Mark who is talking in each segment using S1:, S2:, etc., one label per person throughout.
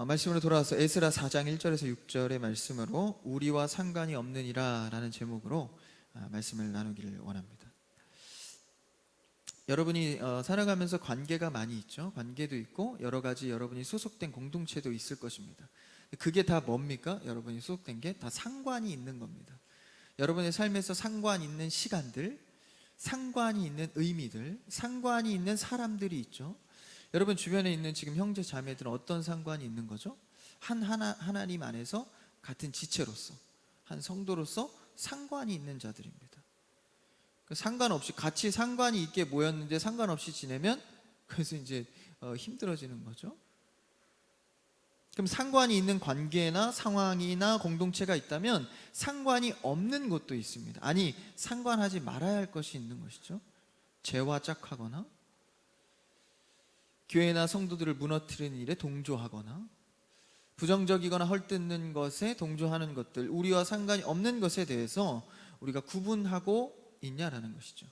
S1: 말씀으로 돌아와서 에스라 4장 1절에서 6절의 말씀으로 우리와 상관이 없느니라 라는 제목으로 말씀을 나누기를 원합니다. 여러분이 살아가면서 관계가 많이 있죠. 관계도 있고 여러 가지 여러분이 소속된 공동체도 있을 것입니다. 그게 다 뭡니까? 여러분이 소속된 게 다 상관이 있는 겁니다. 여러분의 삶에서 상관 있는 시간들, 상관이 있는 의미들, 상관이 있는 사람들이 있죠. 여러분 주변에 있는 지금 형제 자매들은 어떤 상관이 있는 거죠? 하나님 안에서 같은 지체로서, 한 성도로서 상관이 있는 자들입니다. 상관없이 같이 상관이 있게 모였는데 상관없이 지내면 그래서 이제 힘들어지는 거죠. 그럼 상관이 있는 관계나 상황이나 공동체가 있다면 상관이 없는 것도 있습니다. 아니, 상관하지 말아야 할 것이 있는 것이죠. 죄와 짝하거나 교회나 성도들을 무너뜨리는 일에 동조하거나 부정적이거나 헐뜯는 것에 동조하는 것들, 우리와 상관이 없는 것에 대해서 우리가 구분하고 있냐라는 것이죠.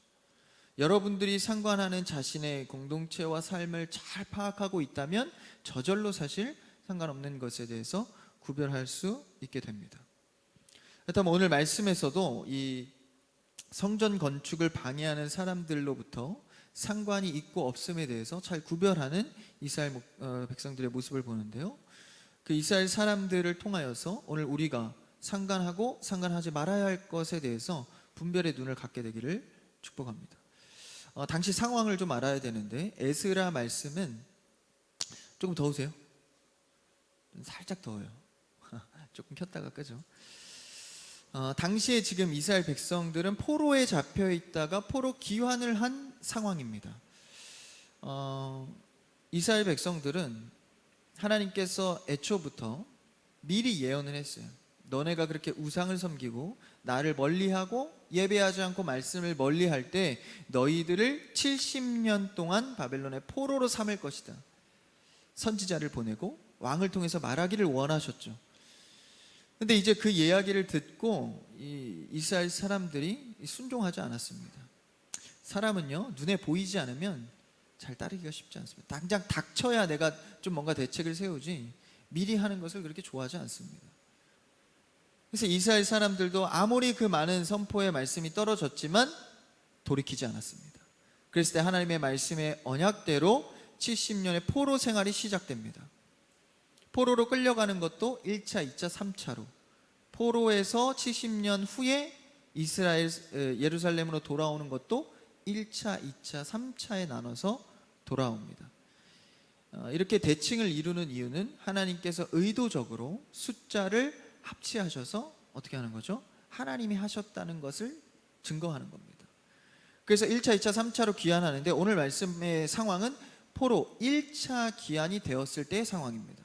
S1: 여러분들이 상관하는 자신의 공동체와 삶을 잘 파악하고 있다면 저절로 사실 상관없는 것에 대해서 구별할 수 있게 됩니다. 그렇다면 오늘 말씀에서도 이 성전 건축을 방해하는 사람들로부터 상관이 있고 없음에 대해서 잘 구별하는 이스라엘 백성들의 모습을 보는데요. 그 이스라엘 사람들을 통하여서 오늘 우리가 상관하고 상관하지 말아야 할 것에 대해서 분별의 눈을 갖게 되기를 축복합니다. 당시 상황을 좀 알아야 되는데 에스라 말씀은 조금 더우세요? 살짝 더워요. 조금 켰다가 끄죠. 당시에 지금 이스라엘 백성들은 포로에 잡혀 있다가 포로 귀환을 한 상황입니다. 이스라엘 백성들은 하나님께서 애초부터 미리 예언을 했어요. 너네가 그렇게 우상을 섬기고 나를 멀리하고 예배하지 않고 말씀을 멀리할 때 너희들을 70년 동안 바벨론의 포로로 삼을 것이다. 선지자를 보내고 왕을 통해서 말하기를 원하셨죠. 근데 이제 그 이야기를 듣고 이스라엘 사람들이 순종하지 않았습니다. 사람은요, 눈에 보이지 않으면 잘 따르기가 쉽지 않습니다. 당장 닥쳐야 내가 좀 뭔가 대책을 세우지 미리 하는 것을 그렇게 좋아하지 않습니다. 그래서 이스라엘 사람들도 아무리 그 많은 선포의 말씀이 떨어졌지만 돌이키지 않았습니다. 그랬을 때 하나님의 말씀의 언약대로 70년의 포로 생활이 시작됩니다. 포로로 끌려가는 것도 1차, 2차, 3차로 포로에서 70년 후에 이스라엘 예루살렘으로 돌아오는 것도 1차, 2차, 3차에 나눠서 돌아옵니다. 이렇게 대칭을 이루는 이유는 하나님께서 의도적으로 숫자를 합치하셔서 어떻게 하는 거죠? 하나님이 하셨다는 것을 증거하는 겁니다. 그래서 1차, 2차, 3차로 귀환하는데 오늘 말씀의 상황은 포로 1차 귀환이 되었을 때의 상황입니다.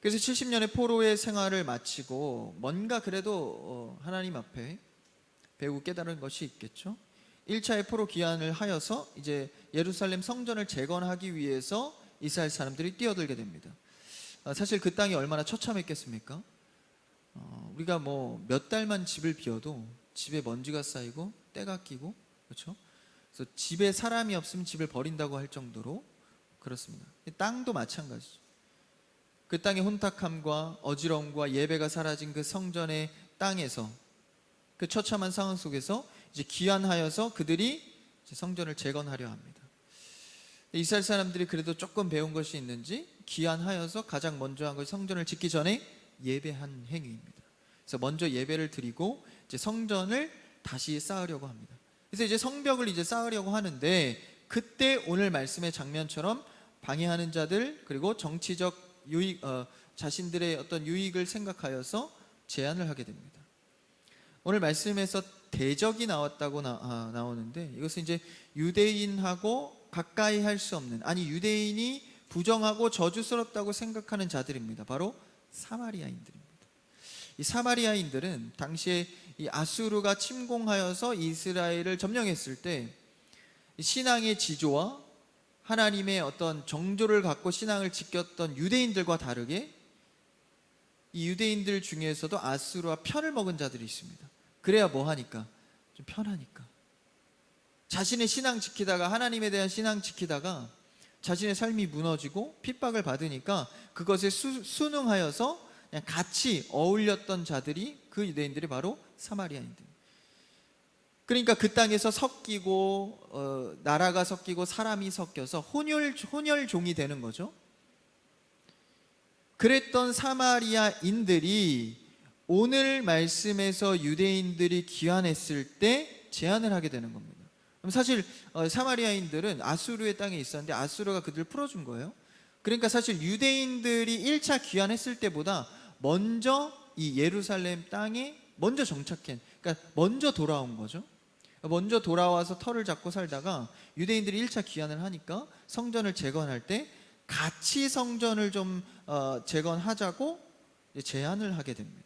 S1: 그래서 70년의 포로의 생활을 마치고 뭔가 그래도 하나님 앞에 배우고 깨달은 것이 있겠죠. 1차의 포로 귀환을 하여서 이제 예루살렘 성전을 재건하기 위해서 이스라엘 사람들이 뛰어들게 됩니다. 사실 그 땅이 얼마나 처참했겠습니까? 우리가 뭐 몇 달만 집을 비워도 집에 먼지가 쌓이고 때가 끼고, 그렇죠? 그래서 집에 사람이 없으면 집을 버린다고 할 정도로 그렇습니다. 땅도 마찬가지죠. 그 땅의 혼탁함과 어지러움과 예배가 사라진 그 성전의 땅에서 그 처참한 상황 속에서 이제 귀환하여서 그들이 이제 성전을 재건하려 합니다. 이스라엘 사람들이 그래도 조금 배운 것이 있는지 귀환하여서 가장 먼저 한 것이 성전을 짓기 전에 예배한 행위입니다. 그래서 먼저 예배를 드리고 이제 성전을 다시 쌓으려고 합니다. 그래서 이제 성벽을 이제 쌓으려고 하는데 그때 오늘 말씀의 장면처럼 방해하는 자들 그리고 정치적 유익, 자신들의 어떤 유익을 생각하여서 제안을 하게 됩니다. 오늘 말씀에서 대적이 나왔다고 나오는데 이것은 이제 유대인하고 가까이 할 수 없는, 아니 유대인이 부정하고 저주스럽다고 생각하는 자들입니다. 바로 사마리아인들입니다. 이 사마리아인들은 당시에 이 아수르가 침공하여서 이스라엘을 점령했을 때 신앙의 지조와 하나님의 어떤 정조를 갖고 신앙을 지켰던 유대인들과 다르게 이 유대인들 중에서도 아수르와 편을 먹은 자들이 있습니다. 그래야 뭐 하니까? 좀 편하니까. 자신의 신앙 지키다가 하나님에 대한 신앙 지키다가 자신의 삶이 무너지고 핍박을 받으니까 그것에 순응하여서 그냥 같이 어울렸던 자들이, 그 유대인들이 바로 사마리아인들. 그러니까 그 땅에서 섞이고 나라가 섞이고 사람이 섞여서 혼혈종이 되는 거죠. 그랬던 사마리아인들이 오늘 말씀에서 유대인들이 귀환했을 때 제안을 하게 되는 겁니다. 그럼 사실 사마리아인들은 아수르의 땅에 있었는데 아수르가 그들을 풀어준 거예요. 그러니까 사실 유대인들이 1차 귀환했을 때보다 먼저 이 예루살렘 땅에 먼저 정착한, 그러니까 먼저 돌아온 거죠. 먼저 돌아와서 터를 잡고 살다가 유대인들이 1차 귀환을 하니까 성전을 재건할 때 같이 성전을 좀 재건하자고 제안을 하게 됩니다.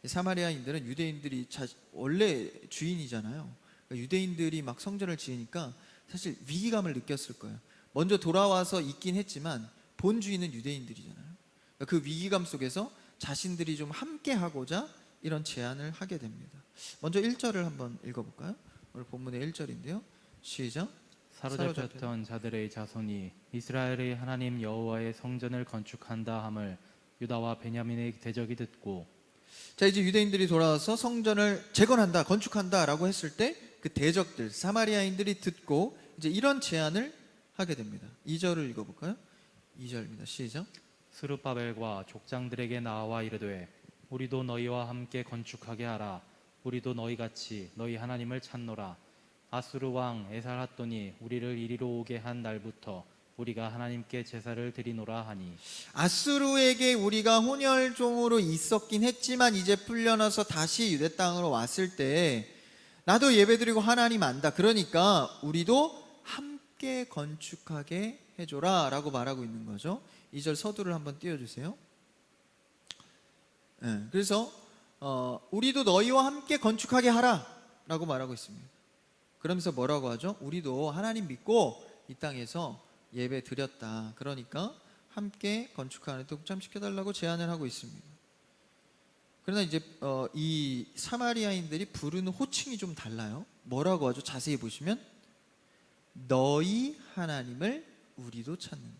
S1: 사마리아인들은 유대인들이 원래 주인이잖아요. 그러니까 유대인들이 막 성전을 지으니까 사실 위기감을 느꼈을 거예요. 먼저 돌아와서 있긴 했지만 본 주인은 유대인들이잖아요. 그러니까 그 위기감 속에서 자신들이 좀 함께 하고자 이런 제안을 하게 됩니다. 먼저 1절을 한번 읽어볼까요? 오늘 본문의 1절인데요. 시작.
S2: 사로잡혔던 자들의 자손이 이스라엘의 하나님 여호와의 성전을 건축한다 함을 유다와 베냐민의 대적이 듣고.
S1: 자, 이제 유대인들이 돌아와서 성전을 재건한다, 건축한다 라고 했을 때 그 대적들, 사마리아인들이 듣고 이제 이런 제안을 하게 됩니다. 2절을 읽어볼까요? 2절입니다. 시작.
S2: 스룹바벨과 족장들에게 나와 이르되 우리도 너희와 함께 건축하게 하라. 우리도 너희같이 너희 하나님을 찾노라. 아수르 왕 에살핫돈이 우리를 이리로 오게 한 날부터 우리가 하나님께 제사를 드리노라 하니.
S1: 아수르에게 우리가 혼혈종으로 있었긴 했지만 이제 풀려나서 다시 유대 땅으로 왔을 때 나도 예배드리고 하나님 안다. 그러니까 우리도 함께 건축하게 해줘라 라고 말하고 있는 거죠. 2절 서두를 한번 띄워주세요. 네, 그래서 우리도 너희와 함께 건축하게 하라 라고 말하고 있습니다. 그러면서 뭐라고 하죠? 우리도 하나님 믿고 이 땅에서 예배 드렸다. 그러니까 함께 건축하는 데 동참시켜달라고 제안을 하고 있습니다. 그러나 이제 이 사마리아인들이 부르는 호칭이 좀 달라요. 뭐라고 하죠? 자세히 보시면 너희 하나님을 우리도 찾는다.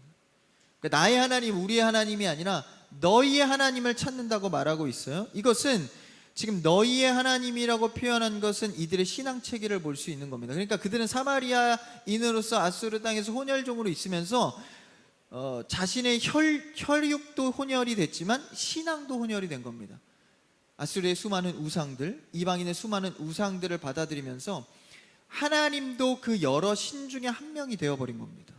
S1: 그러니까 나의 하나님, 우리의 하나님이 아니라 너희의 하나님을 찾는다고 말하고 있어요. 이것은 지금 너희의 하나님이라고 표현한 것은 이들의 신앙 체계를 볼 수 있는 겁니다. 그러니까 그들은 사마리아인으로서 아수르 땅에서 혼혈종으로 있으면서 자신의 혈육도 혼혈이 됐지만 신앙도 혼혈이 된 겁니다. 아수르의 수많은 우상들, 이방인의 수많은 우상들을 받아들이면서 하나님도 그 여러 신 중에 한 명이 되어버린 겁니다.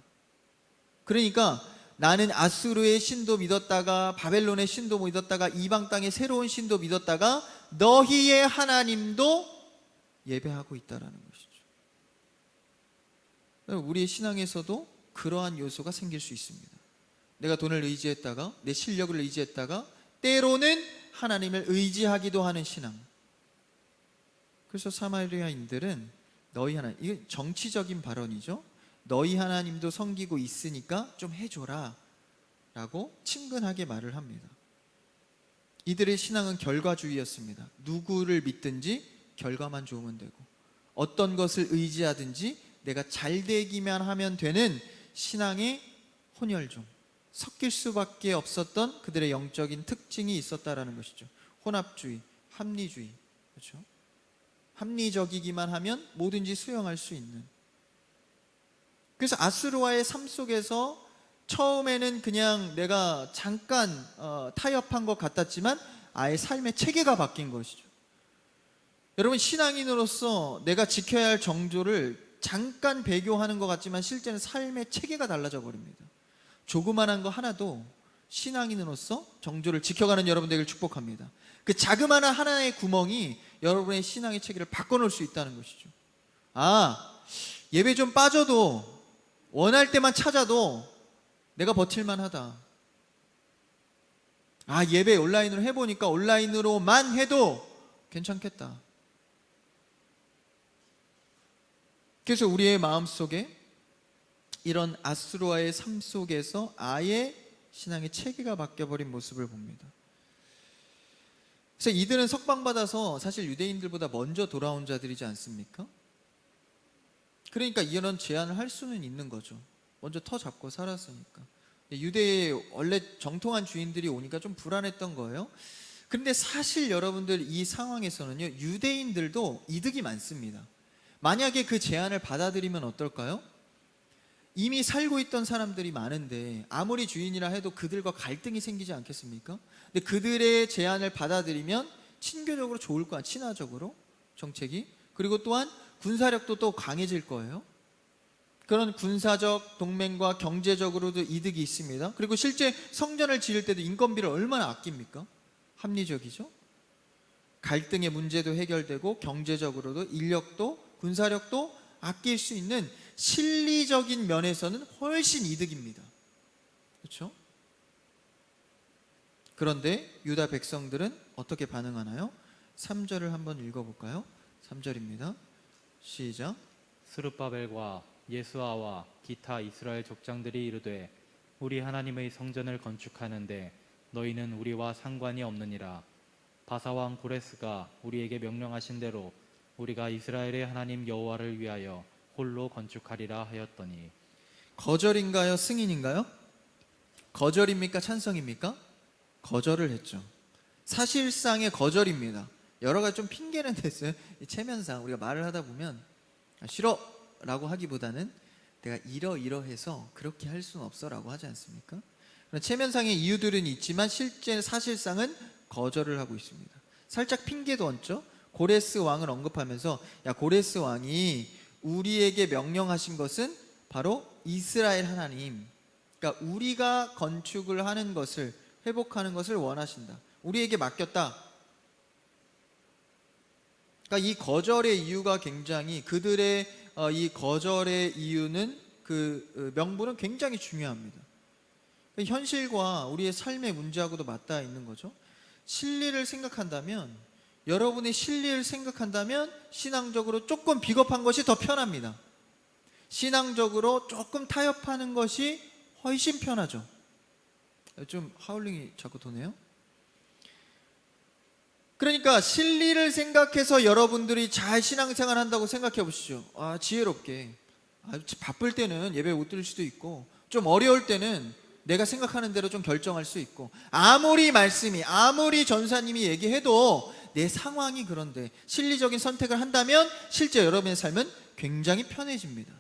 S1: 그러니까 나는 아수르의 신도 믿었다가 바벨론의 신도 믿었다가 이방 땅의 새로운 신도 믿었다가 너희의 하나님도 예배하고 있다라는 것이죠. 우리의 신앙에서도 그러한 요소가 생길 수 있습니다. 내가 돈을 의지했다가 내 실력을 의지했다가 때로는 하나님을 의지하기도 하는 신앙. 그래서 사마리아인들은 너희 하나님, 이게 정치적인 발언이죠. 너희 하나님도 섬기고 있으니까 좀 해줘라 라고 친근하게 말을 합니다. 이들의 신앙은 결과주의였습니다. 누구를 믿든지 결과만 좋으면 되고 어떤 것을 의지하든지 내가 잘 되기만 하면 되는 신앙의 혼혈종, 섞일 수밖에 없었던 그들의 영적인 특징이 있었다라는 것이죠. 혼합주의, 합리주의, 그렇죠? 합리적이기만 하면 뭐든지 수용할 수 있는. 그래서 아수르와의 삶 속에서 처음에는 그냥 내가 잠깐 타협한 것 같았지만 아예 삶의 체계가 바뀐 것이죠. 여러분, 신앙인으로서 내가 지켜야 할 정조를 잠깐 배교하는 것 같지만 실제는 삶의 체계가 달라져 버립니다. 조그만한 거 하나도 신앙인으로서 정조를 지켜가는 여러분 되기를 축복합니다. 그 자그마한 하나의 구멍이 여러분의 신앙의 체계를 바꿔놓을 수 있다는 것이죠. 예배 좀 빠져도 원할 때만 찾아도 내가 버틸만 하다. 예배 온라인으로 해보니까 온라인으로만 해도 괜찮겠다. 그래서 우리의 마음속에 이런 아수르와의 삶 속에서 아예 신앙의 체계가 바뀌어버린 모습을 봅니다. 그래서 이들은 석방받아서 사실 유대인들보다 먼저 돌아온 자들이지 않습니까? 그러니까 이런 제안을 할 수는 있는 거죠. 먼저 터 잡고 살았으니까. 유대의 원래 정통한 주인들이 오니까 좀 불안했던 거예요. 근데 사실 여러분들 이 상황에서는요, 유대인들도 이득이 많습니다. 만약에 그 제안을 받아들이면 어떨까요? 이미 살고 있던 사람들이 많은데 아무리 주인이라 해도 그들과 갈등이 생기지 않겠습니까? 근데 그들의 제안을 받아들이면 친교적으로 좋을 거야, 친화적으로 정책이. 그리고 또한 군사력도 또 강해질 거예요. 그런 군사적 동맹과 경제적으로도 이득이 있습니다. 그리고 실제 성전을 지을 때도 인건비를 얼마나 아낍니까? 합리적이죠. 갈등의 문제도 해결되고 경제적으로도 인력도 군사력도 아낄 수 있는 실리적인 면에서는 훨씬 이득입니다. 그렇죠? 그런데 유다 백성들은 어떻게 반응하나요? 3절을 한번 읽어볼까요? 3절입니다. 시작.
S2: 스룹바벨과 예수아와 기타 이스라엘 족장들이 이르되 우리 하나님의 성전을 건축하는데 너희는 우리와 상관이 없느니라. 바사왕 고레스가 우리에게 명령하신 대로 우리가 이스라엘의 하나님 여호와를 위하여 홀로 건축하리라 하였더니.
S1: 거절인가요? 승인인가요? 거절입니까? 찬성입니까? 거절을 했죠. 사실상의 거절입니다. 여러 가지 좀 핑계는 됐어요. 이 체면상 우리가 말을 하다 보면 싫어 라고 하기보다는 내가 이러해서 그렇게 할 수는 없어 라고 하지 않습니까? 체면상의 이유들은 있지만 실제 사실상은 거절을 하고 있습니다. 살짝 핑계도 얹죠. 고레스 왕을 언급하면서 야, 고레스 왕이 우리에게 명령하신 것은 바로 이스라엘 하나님, 그러니까 우리가 건축을 하는 것을, 회복하는 것을 원하신다. 우리에게 맡겼다. 그러니까 이 거절의 이유가 굉장히, 그들의 이 거절의 이유는, 그 명분은 굉장히 중요합니다. 현실과 우리의 삶의 문제하고도 맞닿아 있는 거죠. 진리를 생각한다면, 여러분의 진리를 생각한다면 신앙적으로 조금 비겁한 것이 더 편합니다. 신앙적으로 조금 타협하는 것이 훨씬 편하죠. 좀 하울링이 자꾸 도네요. 그러니까 진리를 생각해서 여러분들이 잘 신앙생활 한다고 생각해 보시죠. 지혜롭게. 바쁠 때는 예배 못 드릴 수도 있고, 좀 어려울 때는 내가 생각하는 대로 좀 결정할 수 있고, 아무리 말씀이, 아무리 전사님이 얘기해도 내 상황이 그런데 실리적인 선택을 한다면 실제 여러분의 삶은 굉장히 편해집니다.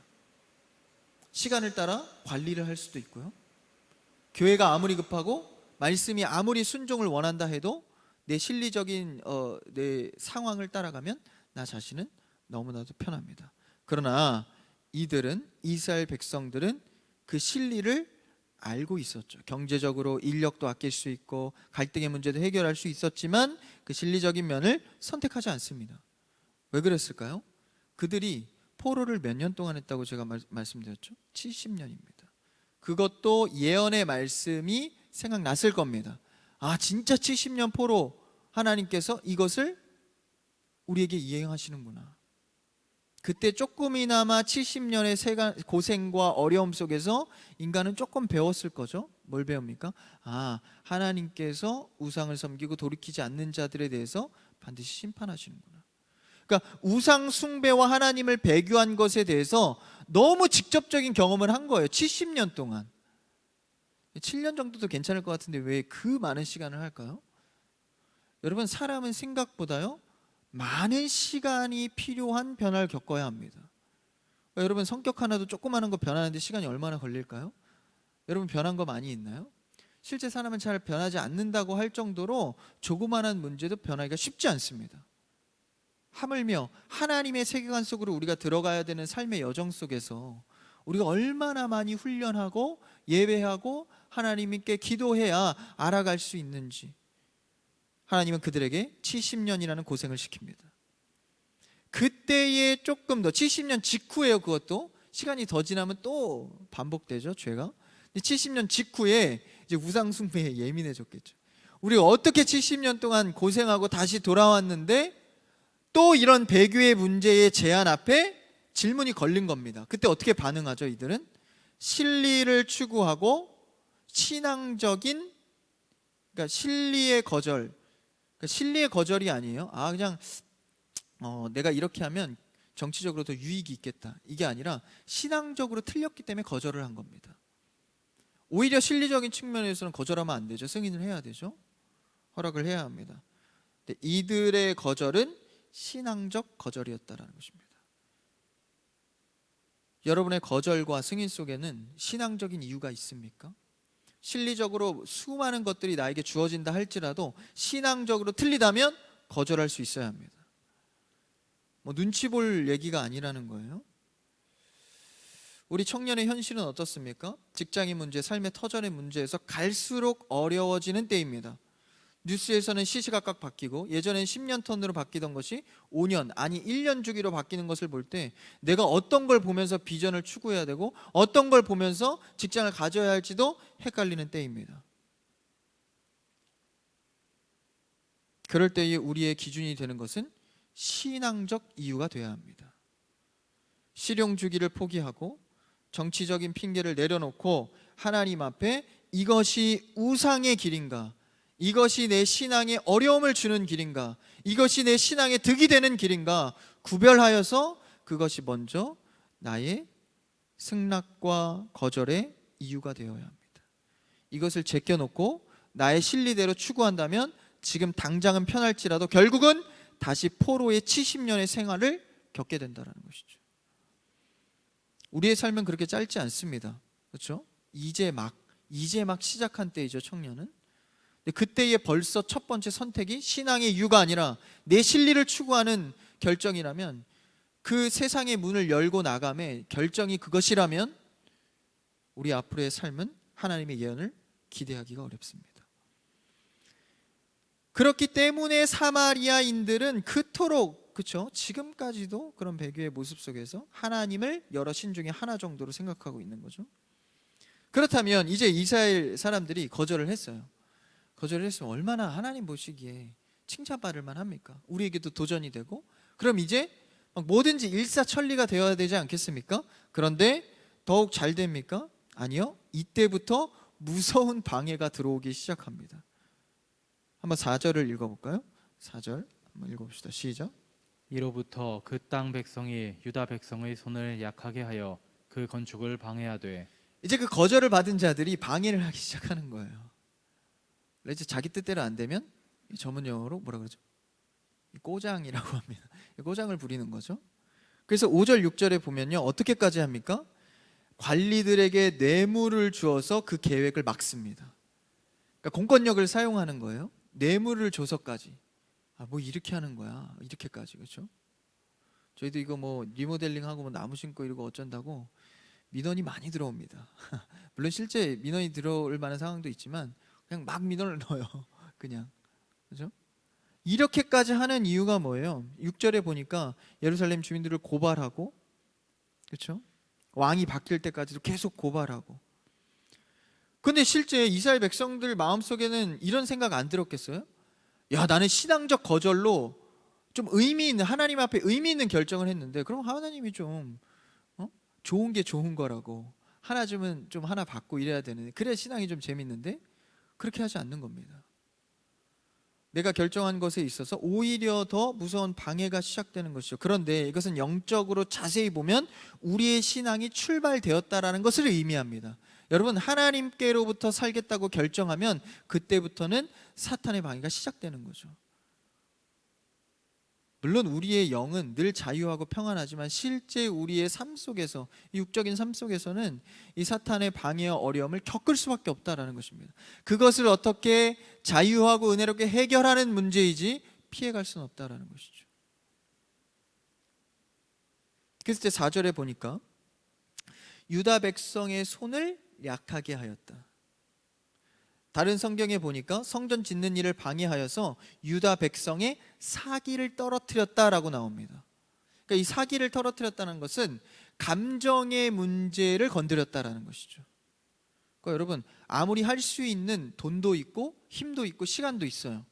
S1: 시간을 따라 관리를 할 수도 있고요. 교회가 아무리 급하고 말씀이 아무리 순종을 원한다 해도 내 실리적인 내 상황을 따라가면 나 자신은 너무나도 편합니다. 그러나 이들은, 이스라엘 백성들은 그 실리를 알고 있었죠. 경제적으로 인력도 아낄 수 있고 갈등의 문제도 해결할 수 있었지만 그 실리적인 면을 선택하지 않습니다. 왜 그랬을까요? 그들이 포로를 몇 년 동안 했다고 제가 말씀드렸죠? 70년입니다. 그것도 예언의 말씀이 생각났을 겁니다. 진짜 70년 포로, 하나님께서 이것을 우리에게 이행하시는구나. 그때 조금이나마 70년의 고생과 어려움 속에서 인간은 조금 배웠을 거죠. 뭘 배웁니까? 하나님께서 우상을 섬기고 돌이키지 않는 자들에 대해서 반드시 심판하시는구나. 그러니까 우상 숭배와 하나님을 배교한 것에 대해서 너무 직접적인 경험을 한 거예요. 70년 동안. 7년 정도도 괜찮을 것 같은데 왜 그 많은 시간을 할까요? 여러분, 사람은 생각보다요 많은 시간이 필요한 변화를 겪어야 합니다. 여러분, 성격 하나도 조그마한 거 변하는데 시간이 얼마나 걸릴까요? 여러분, 변한 거 많이 있나요? 실제 사람은 잘 변하지 않는다고 할 정도로 조그마한 문제도 변하기가 쉽지 않습니다. 하물며 하나님의 세계관 속으로 우리가 들어가야 되는 삶의 여정 속에서 우리가 얼마나 많이 훈련하고 예배하고 하나님께 기도해야 알아갈 수 있는지, 하나님은 그들에게 70년이라는 고생을 시킵니다. 그때에 조금 더, 70년 직후에요. 그것도 시간이 더 지나면 또 반복되죠, 죄가. 70년 직후에 이제 우상 숭배에 예민해졌겠죠. 우리가 어떻게 70년 동안 고생하고 다시 돌아왔는데 또 이런 배교의 문제의 제한 앞에 질문이 걸린 겁니다. 그때 어떻게 반응하죠? 이들은 실리를 추구하고 신앙적인, 그러니까 실리의 거절, 그러니까 실리의 거절이 아니에요. 그냥 내가 이렇게 하면 정치적으로 더 유익이 있겠다, 이게 아니라 신앙적으로 틀렸기 때문에 거절을 한 겁니다. 오히려 실리적인 측면에서는 거절하면 안 되죠. 승인을 해야 되죠. 허락을 해야 합니다. 근데 이들의 거절은 신앙적 거절이었다라는 것입니다. 여러분의 거절과 승인 속에는 신앙적인 이유가 있습니까? 실리적으로 수많은 것들이 나에게 주어진다 할지라도 신앙적으로 틀리다면 거절할 수 있어야 합니다. 뭐 눈치 볼 얘기가 아니라는 거예요. 우리 청년의 현실은 어떻습니까? 직장인 문제, 삶의 터전의 문제에서 갈수록 어려워지는 때입니다. 뉴스에서는 시시각각 바뀌고 예전엔 10년 턴으로 바뀌던 것이 5년 아니 1년 주기로 바뀌는 것을 볼 때 내가 어떤 걸 보면서 비전을 추구해야 되고 어떤 걸 보면서 직장을 가져야 할지도 헷갈리는 때입니다. 그럴 때에 우리의 기준이 되는 것은 신앙적 이유가 돼야 합니다. 실용 주기를 포기하고 정치적인 핑계를 내려놓고 하나님 앞에 이것이 우상의 길인가, 이것이 내 신앙에 어려움을 주는 길인가, 이것이 내 신앙에 득이 되는 길인가 구별하여서 그것이 먼저 나의 승낙과 거절의 이유가 되어야 합니다. 이것을 제껴놓고 나의 실리대로 추구한다면 지금 당장은 편할지라도 결국은 다시 포로의 70년의 생활을 겪게 된다는 것이죠. 우리의 삶은 그렇게 짧지 않습니다. 그렇죠? 이제 막 시작한 때이죠, 청년은. 근데 그때에 벌써 첫 번째 선택이 신앙의 이유가 아니라 내 실리를 추구하는 결정이라면, 그 세상의 문을 열고 나감의 결정이 그것이라면 우리 앞으로의 삶은 하나님의 예언을 기대하기가 어렵습니다. 그렇기 때문에 사마리아인들은 그토록, 그렇죠, 지금까지도 그런 배교의 모습 속에서 하나님을 여러 신 중에 하나 정도로 생각하고 있는 거죠. 그렇다면 이제 이스라엘 사람들이 거절을 했어요. 거절을 했으면 얼마나 하나님 보시기에 칭찬받을 만합니까? 우리에게도 도전이 되고, 그럼 이제 막 뭐든지 일사천리가 되어야 되지 않겠습니까? 그런데 더욱 잘 됩니까? 아니요. 이때부터 무서운 방해가 들어오기 시작합니다. 한번 4절을 읽어볼까요? 4절 한번 읽어봅시다. 시작.
S2: 이로부터 그 땅 백성이 유다 백성의 손을 약하게 하여 그 건축을 방해하되.
S1: 이제 그 거절을 받은 자들이 방해를 하기 시작하는 거예요. 이제 자기 뜻대로 안 되면 전문 용어로 뭐라 그러죠? 꼬장이라고 합니다. 꼬장을 부리는 거죠. 그래서 5절 6절에 보면요, 어떻게까지 합니까? 관리들에게 뇌물을 주어서 그 계획을 막습니다. 그러니까 공권력을 사용하는 거예요. 뇌물을 줘서까지. 뭐 이렇게 하는 거야, 이렇게까지. 그렇죠? 저희도 이거 뭐 리모델링하고 뭐 나무 심고 이러고 어쩐다고 민원이 많이 들어옵니다. 물론 실제 민원이 들어올 만한 상황도 있지만 그냥 막 민원을 넣어요. 그냥. 그렇죠? 이렇게까지 하는 이유가 뭐예요? 6절에 보니까 예루살렘 주민들을 고발하고, 그렇죠? 왕이 바뀔 때까지도 계속 고발하고. 근데 실제 이스라엘 백성들 마음속에는 이런 생각 안 들었겠어요? 야, 나는 신앙적 거절로 좀 의미 있는, 하나님 앞에 의미 있는 결정을 했는데 그럼 하나님이 좀 좋은 게 좋은 거라고 하나 주면 좀 하나 받고 이래야 되는데, 그래야 신앙이 좀 재밌는데 그렇게 하지 않는 겁니다. 내가 결정한 것에 있어서 오히려 더 무서운 방해가 시작되는 것이죠. 그런데 이것은 영적으로 자세히 보면 우리의 신앙이 출발되었다라는 것을 의미합니다. 여러분, 하나님께로부터 살겠다고 결정하면 그때부터는 사탄의 방해가 시작되는 거죠. 물론 우리의 영은 늘 자유하고 평안하지만 실제 우리의 삶 속에서, 이 육적인 삶 속에서는 이 사탄의 방해와 어려움을 겪을 수밖에 없다라는 것입니다. 그것을 어떻게 자유하고 은혜롭게 해결하는 문제이지 피해갈 수는 없다라는 것이죠. 그래서 4절에 보니까 유다 백성의 손을 약하게 하였다. 다른 성경에 보니까 성전 짓는 일을 방해하여서 유다 백성의 사기를 떨어뜨렸다라고 나옵니다. 그러니까 이 사기를 떨어뜨렸다는 것은 감정의 문제를 건드렸다라는 것이죠. 그러니까 여러분, 아무리 할 수 있는 돈도 있고 힘도 있고 시간도 있어요.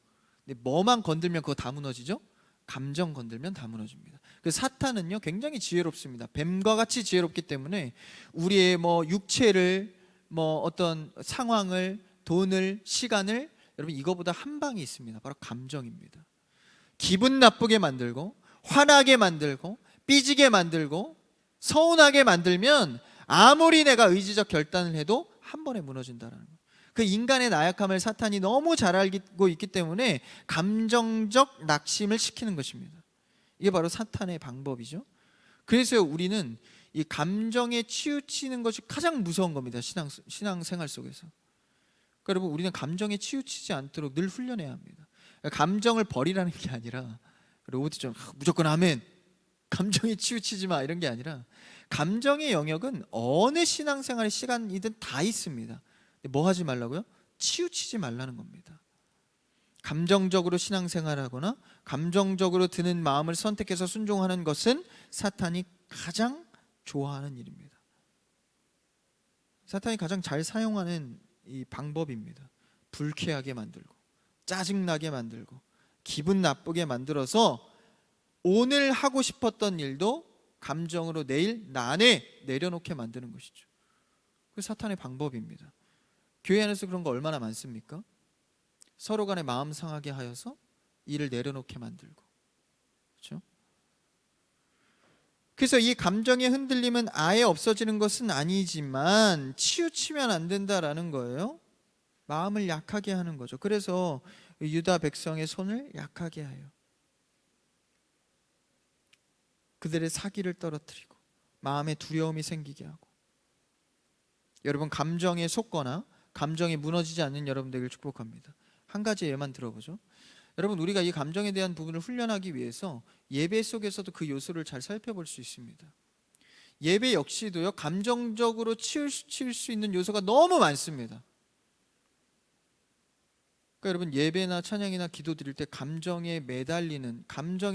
S1: 근데 뭐만 건들면 그거 다 무너지죠? 감정 건들면 다 무너집니다. 그래서 사탄은요, 굉장히 지혜롭습니다. 뱀과 같이 지혜롭기 때문에 우리의 육체를, 어떤 상황을, 돈을, 시간을, 여러분 이거보다 한 방이 있습니다. 바로 감정입니다. 기분 나쁘게 만들고 화나게 만들고 삐지게 만들고 서운하게 만들면 아무리 내가 의지적 결단을 해도 한 번에 무너진다라는 거예요. 그 인간의 나약함을 사탄이 너무 잘 알고 있기 때문에 감정적 낙심을 시키는 것입니다. 이게 바로 사탄의 방법이죠. 그래서 우리는 이 감정에 치우치는 것이 가장 무서운 겁니다. 신앙생활 속에서. 그러니까 여러분, 우리는 감정에 치우치지 않도록 늘 훈련해야 합니다. 감정을 버리라는 게 아니라, 로봇이 좀 무조건 아멘, 감정에 치우치지 마, 이런 게 아니라, 감정의 영역은 어느 신앙생활의 시간이든 다 있습니다. 뭐 하지 말라고요? 치우치지 말라는 겁니다. 감정적으로 신앙생활하거나 감정적으로 드는 마음을 선택해서 순종하는 것은 사탄이 가장 좋아하는 일입니다. 사탄이 가장 잘 사용하는 이 방법입니다. 불쾌하게 만들고, 짜증나게 만들고, 기분 나쁘게 만들어서 오늘 하고 싶었던 일도 감정으로 내일 난에 내려놓게 만드는 것이죠. 그 사탄의 방법입니다. 교회 안에서 그런 거 얼마나 많습니까? 서로 간에 마음 상하게 하여서 일을 내려놓게 만들고, 그렇죠? 그래서 이 감정의 흔들림은 아예 없어지는 것은 아니지만 치우치면 안 된다라는 거예요. 마음을 약하게 하는 거죠. 그래서 유다 백성의 손을 약하게 하여 그들의 사기를 떨어뜨리고 마음에 두려움이 생기게 하고, 여러분, 감정에 속거나 감정이 무너지지 않는 여러분 되길 축복합니다. 한 가지 예만 들어보죠. 여러분, 우리가 이 감정에 대한 부분을 훈련하기 위해서 예배 속에서도 그 요소를 잘 살펴볼 수 있습니다. 예배 역시도요, 감정적으로 치울 수 있는 요소가 너무 많습니다. 그러니까 여러분, 예배나 찬양이나 기도 드릴 때 감정에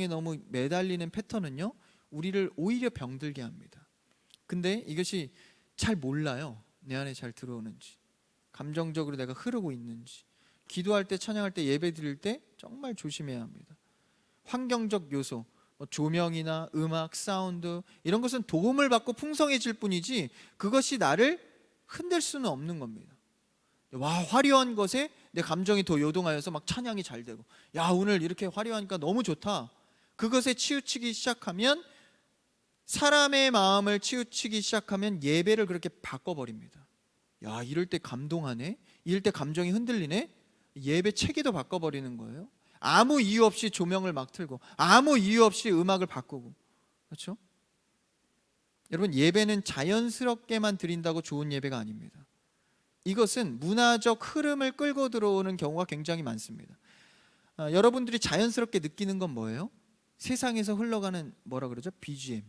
S1: 너무 매달리는 패턴은요, 우리를 오히려 병들게 합니다. 근데 이것이 잘 몰라요. 내 안에 잘 들어오는지, 감정적으로 내가 흐르고 있는지. 기도할 때, 찬양할 때, 예배 드릴 때 정말 조심해야 합니다. 환경적 요소, 조명이나 음악, 사운드, 이런 것은 도움을 받고 풍성해질 뿐이지 그것이 나를 흔들 수는 없는 겁니다. 와, 화려한 것에 내 감정이 더 요동하여서 막 찬양이 잘 되고, 야, 오늘 이렇게 화려하니까 너무 좋다, 그것에 치우치기 시작하면, 사람의 마음을 치우치기 시작하면 예배를 그렇게 바꿔버립니다. 야, 이럴 때 감동하네, 이럴 때 감정이 흔들리네, 예배 체계도 바꿔버리는 거예요. 아무 이유 없이 조명을 막 틀고, 아무 이유 없이 음악을 바꾸고, 그렇죠? 여러분, 예배는 자연스럽게만 드린다고 좋은 예배가 아닙니다. 이것은 문화적 흐름을 끌고 들어오는 경우가 굉장히 많습니다. 여러분들이 자연스럽게 느끼는 건 뭐예요? 세상에서 흘러가는, 뭐라 그러죠? BGM,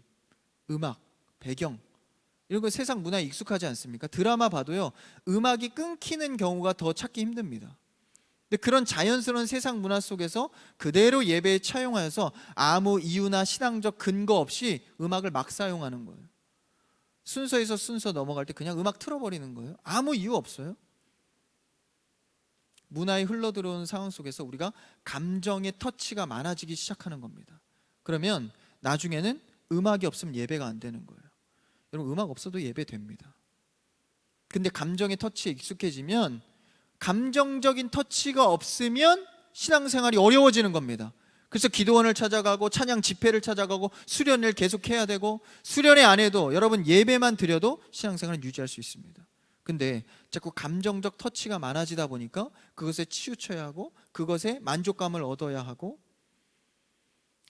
S1: 음악, 배경, 이런 거 세상 문화에 익숙하지 않습니까? 드라마 봐도요, 음악이 끊기는 경우가 더 찾기 힘듭니다. 근데 그런 자연스러운 세상 문화 속에서 그대로 예배에 차용하여서 아무 이유나 신앙적 근거 없이 음악을 막 사용하는 거예요. 순서에서 순서 넘어갈 때 그냥 음악 틀어버리는 거예요. 아무 이유 없어요. 문화에 흘러들어오는 상황 속에서 우리가 감정의 터치가 많아지기 시작하는 겁니다. 그러면 나중에는 음악이 없으면 예배가 안 되는 거예요. 여러분, 음악 없어도 예배 됩니다. 근데 감정의 터치에 익숙해지면, 감정적인 터치가 없으면 신앙생활이 어려워지는 겁니다. 그래서 기도원을 찾아가고 찬양 집회를 찾아가고 수련을 계속해야 되고, 수련회 안 해도 여러분 예배만 드려도 신앙생활을 유지할 수 있습니다. 근데 자꾸 감정적 터치가 많아지다 보니까 그것에 치우쳐야 하고 그것에 만족감을 얻어야 하고,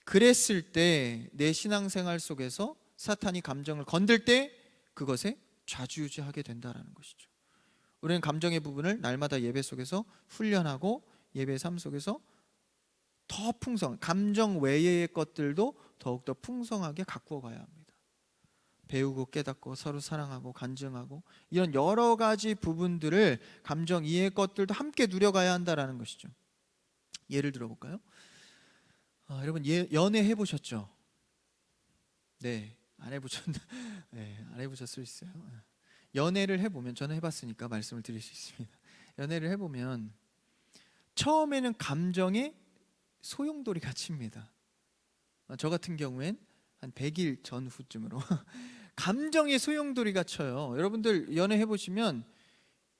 S1: 그랬을 때 내 신앙생활 속에서 사탄이 감정을 건들 때 그것에 좌지우지하게 된다는 것이죠. 우리는 감정의 부분을 날마다 예배 속에서 훈련하고 예배 삶 속에서 더 감정 외의 것들도 더욱더 풍성하게 가꾸어 가야 합니다. 배우고 깨닫고 서로 사랑하고 간증하고, 이런 여러 가지 부분들을, 감정 이해의 것들도 함께 누려가야 한다는 것이죠. 예를 들어볼까요? 여러분, 연애 해보셨죠? 네, 안 해보셨나? 네, 안 해보셨을 수 있어요. 연애를 해보면, 저는 해봤으니까 말씀을 드릴 수 있습니다. 연애를 해보면 처음에는 감정에 소용돌이가 칩니다. 저 같은 경우엔 한 100일 전후쯤으로 감정에 소용돌이가 쳐요. 여러분들 연애 해보시면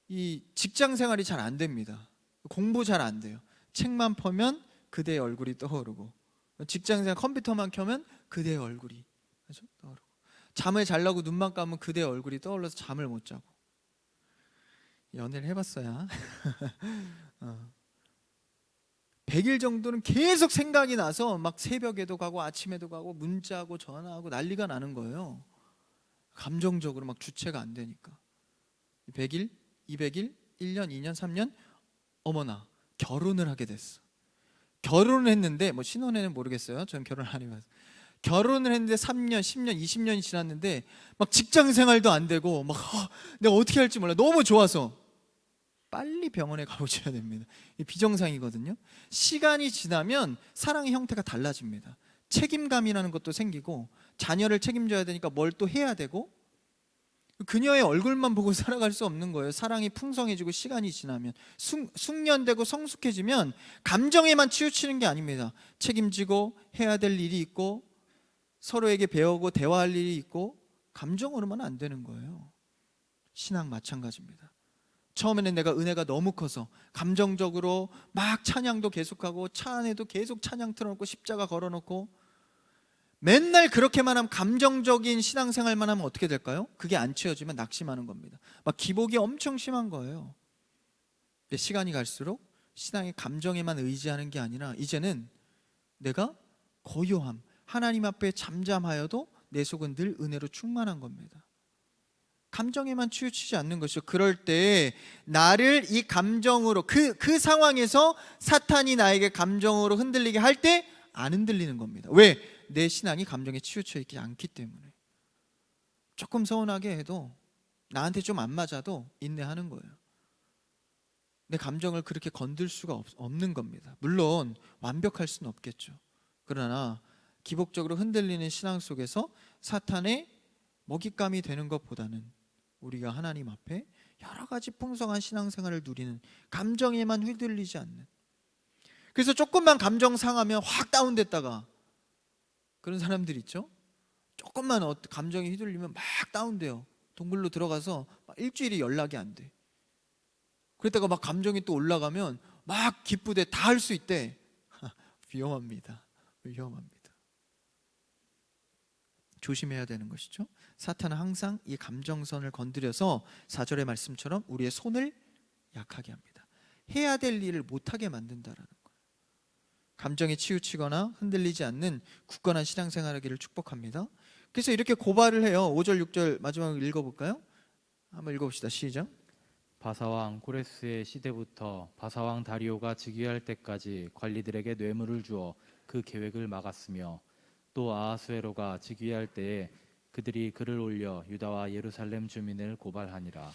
S1: 이 직장 생활이 잘 안 됩니다. 공부 잘 안 돼요. 책만 펴면 그대의 얼굴이 떠오르고, 직장 생활 컴퓨터만 켜면 그대의 얼굴이 그죠? 떠오르고. 잠을 자려고 눈만 감으면 그대 얼굴이 떠올라서 잠을 못 자고. 연애를 해봤어야 100일 정도는 계속 생각이 나서 막 새벽에도 가고 아침에도 가고 문자하고 전화하고 난리가 나는 거예요. 감정적으로 막 주체가 안 되니까. 100일, 200일, 1년, 2년, 3년, 어머나 결혼을 하게 됐어. 결혼을 했는데 뭐 신혼에는 모르겠어요. 저는 결혼을 안 해봐서. 결혼을 했는데 3년, 10년, 20년이 지났는데 막 직장 생활도 안 되고 막 내가 어떻게 할지 몰라. 너무 좋아서 빨리 병원에 가보셔야 됩니다. 이 비정상이거든요. 시간이 지나면 사랑의 형태가 달라집니다. 책임감이라는 것도 생기고 자녀를 책임져야 되니까 뭘 또 해야 되고 그녀의 얼굴만 보고 살아갈 수 없는 거예요. 사랑이 풍성해지고 시간이 지나면 숙련되고 성숙해지면 감정에만 치우치는 게 아닙니다. 책임지고 해야 될 일이 있고 서로에게 배우고 대화할 일이 있고 감정으로만 안 되는 거예요. 신앙 마찬가지입니다. 처음에는 내가 은혜가 너무 커서 감정적으로 막 찬양도 계속하고 차 안에도 계속 찬양 틀어놓고 십자가 걸어놓고 맨날 그렇게만 하면 감정적인 신앙생활만 하면 어떻게 될까요? 그게 안 채워지면 낙심하는 겁니다. 막 기복이 엄청 심한 거예요. 근데 시간이 갈수록 신앙의 감정에만 의지하는 게 아니라 이제는 내가 고요함, 하나님 앞에 잠잠하여도 내 속은 늘 은혜로 충만한 겁니다. 감정에만 치우치지 않는 것이죠. 그럴 때 나를 이 감정으로 그 상황에서 사탄이 나에게 감정으로 흔들리게 할 때 안 흔들리는 겁니다. 왜? 내 신앙이 감정에 치우쳐 있지 않기 때문에. 조금 서운하게 해도 나한테 좀 안 맞아도 인내하는 거예요. 내 감정을 그렇게 건들 수가 없는 겁니다. 물론 완벽할 수는 없겠죠. 그러나 기복적으로 흔들리는 신앙 속에서 사탄의 먹잇감이 되는 것보다는 우리가 하나님 앞에 여러 가지 풍성한 신앙생활을 누리는, 감정에만 휘둘리지 않는. 그래서 조금만 감정 상하면 확 다운됐다가, 그런 사람들 있죠? 조금만 감정이 휘둘리면 막 다운돼요. 동굴로 들어가서 막 일주일이 연락이 안 돼. 그랬다가 막 감정이 또 올라가면 막 기쁘대, 다 할 수 있대. 위험합니다. 위험합니다. 조심해야 되는 것이죠. 사탄은 항상 이 감정선을 건드려서 4절의 말씀처럼 우리의 손을 약하게 합니다. 해야 될 일을 못하게 만든다라는 거예요. 감정에 치우치거나 흔들리지 않는 굳건한 신앙생활하기를 축복합니다. 그래서 이렇게 고발을 해요. 5절 6절 마지막으로 읽어볼까요? 한번 읽어봅시다. 시작.
S2: 바사왕 코레스의 시대부터 바사왕 다리오가 즉위할 때까지 관리들에게 뇌물을 주어 그 계획을 막았으며, 또 아하수에로가 즉위할 때에 그들이 글을 올려 유다와 예루살렘 주민을 고발하니라.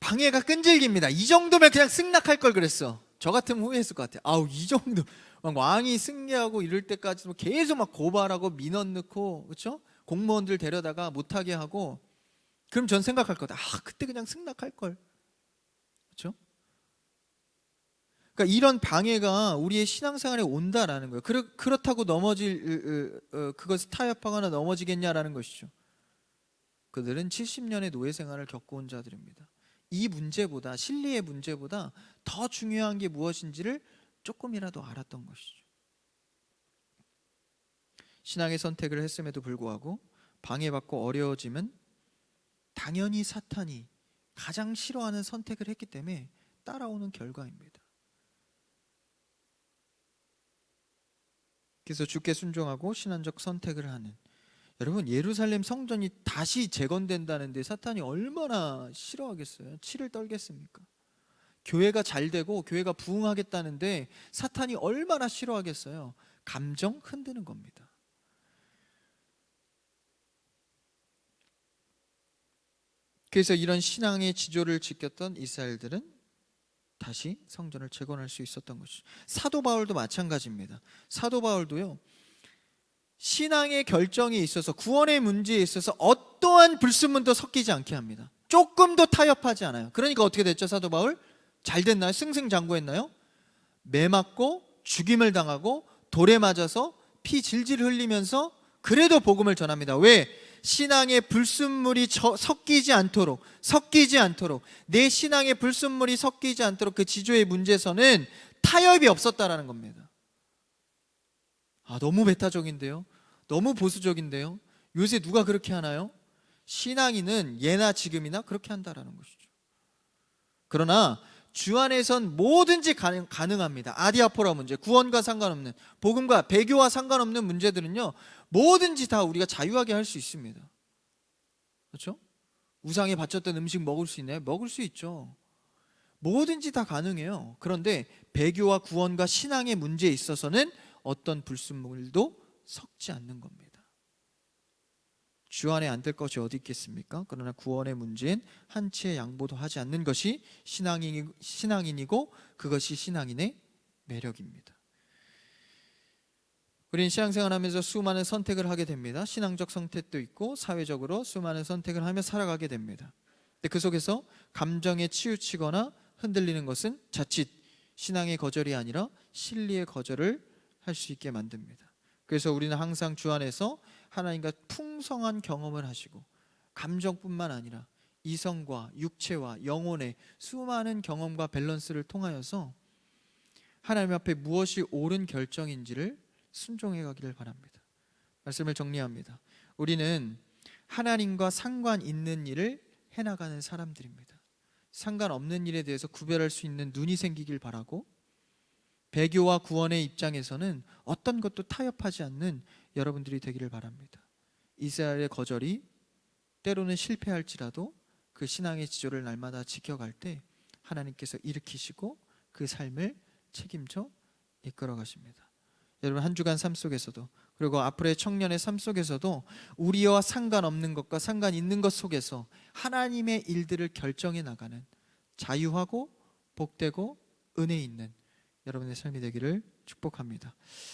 S1: 방해가 끈질깁니다. 이 정도면 그냥 승낙할 걸 그랬어. 저 같으면 후회했을 것 같아요. 아우, 이 정도 막 왕이 승리하고 이럴 때까지 계속 막 고발하고 민원 넣고, 그렇죠? 공무원들 데려다가 못하게 하고, 그럼 전 생각할 것 같아요. 그때 그냥 승낙할 걸. 그렇죠? 그러니까 이런 방해가 우리의 신앙생활에 온다라는 거예요. 그렇다고 그것을 타협하거나 넘어지겠냐라는 것이죠. 그들은 70년의 노예 생활을 겪어온 자들입니다. 이 문제보다, 신리의 문제보다 더 중요한 게 무엇인지를 조금이라도 알았던 것이죠. 신앙의 선택을 했음에도 불구하고 방해받고 어려워지면 당연히 사탄이 가장 싫어하는 선택을 했기 때문에 따라오는 결과입니다. 그래서 주께 순종하고 신앙적 선택을 하는, 여러분, 예루살렘 성전이 다시 재건된다는데 사탄이 얼마나 싫어하겠어요? 치를 떨겠습니까? 교회가 잘 되고 교회가 부흥하겠다는데 사탄이 얼마나 싫어하겠어요? 감정 흔드는 겁니다. 그래서 이런 신앙의 지조를 지켰던 이스라엘들은 다시 성전을 재건할 수 있었던 것이죠. 사도 바울도 마찬가지입니다. 사도 바울도요, 신앙의 결정에 있어서, 구원의 문제에 있어서 어떠한 불순물도 섞이지 않게 합니다. 조금도 타협하지 않아요. 그러니까 어떻게 됐죠? 사도 바울 잘 됐나요? 승승장구했나요? 매 맞고 죽임을 당하고 돌에 맞아서 피 질질 흘리면서 그래도 복음을 전합니다. 왜? 신앙의 불순물이 섞이지 않도록 내 신앙의 불순물이 섞이지 않도록 그 지조의 문제에서는 타협이 없었다라는 겁니다. 너무 배타적인데요? 너무 보수적인데요? 요새 누가 그렇게 하나요? 신앙인은 예나 지금이나 그렇게 한다라는 것이죠. 그러나 주 안에선 뭐든지 가능합니다. 아디아포라 문제, 구원과 상관없는, 복음과 배교와 상관없는 문제들은요, 뭐든지 다 우리가 자유하게 할 수 있습니다. 그렇죠? 우상에 바쳤던 음식 먹을 수 있나요? 먹을 수 있죠. 뭐든지 다 가능해요. 그런데 배교와 구원과 신앙의 문제에 있어서는 어떤 불순물도 섞지 않는 겁니다. 주 안에 안 될 것이 어디 있겠습니까? 그러나 구원의 문제엔 한 치의 양보도 하지 않는 것이 신앙인이고 그것이 신앙인의 매력입니다. 우리는 신앙생활하면서 수많은 선택을 하게 됩니다. 신앙적 선택도 있고 사회적으로 수많은 선택을 하며 살아가게 됩니다. 근데 그 속에서 감정에 치우치거나 흔들리는 것은 자칫 신앙의 거절이 아니라 신리의 거절을 할 수 있게 만듭니다. 그래서 우리는 항상 주 안에서 하나님과 풍성한 경험을 하시고, 감정뿐만 아니라 이성과 육체와 영혼의 수많은 경험과 밸런스를 통하여서 하나님 앞에 무엇이 옳은 결정인지를 순종해 가기를 바랍니다. 말씀을 정리합니다. 우리는 하나님과 상관 있는 일을 해나가는 사람들입니다. 상관없는 일에 대해서 구별할 수 있는 눈이 생기길 바라고, 배교와 구원의 입장에서는 어떤 것도 타협하지 않는 여러분들이 되기를 바랍니다. 이스라엘의 거절이 때로는 실패할지라도 그 신앙의 지조를 날마다 지켜갈 때 하나님께서 일으키시고 그 삶을 책임져 이끌어 가십니다. 여러분, 한 주간 삶 속에서도, 그리고 앞으로의 청년의 삶 속에서도 우리와 상관없는 것과 상관 있는 것 속에서 하나님의 일들을 결정해 나가는 자유하고 복되고 은혜 있는 여러분의 삶이 되기를 축복합니다.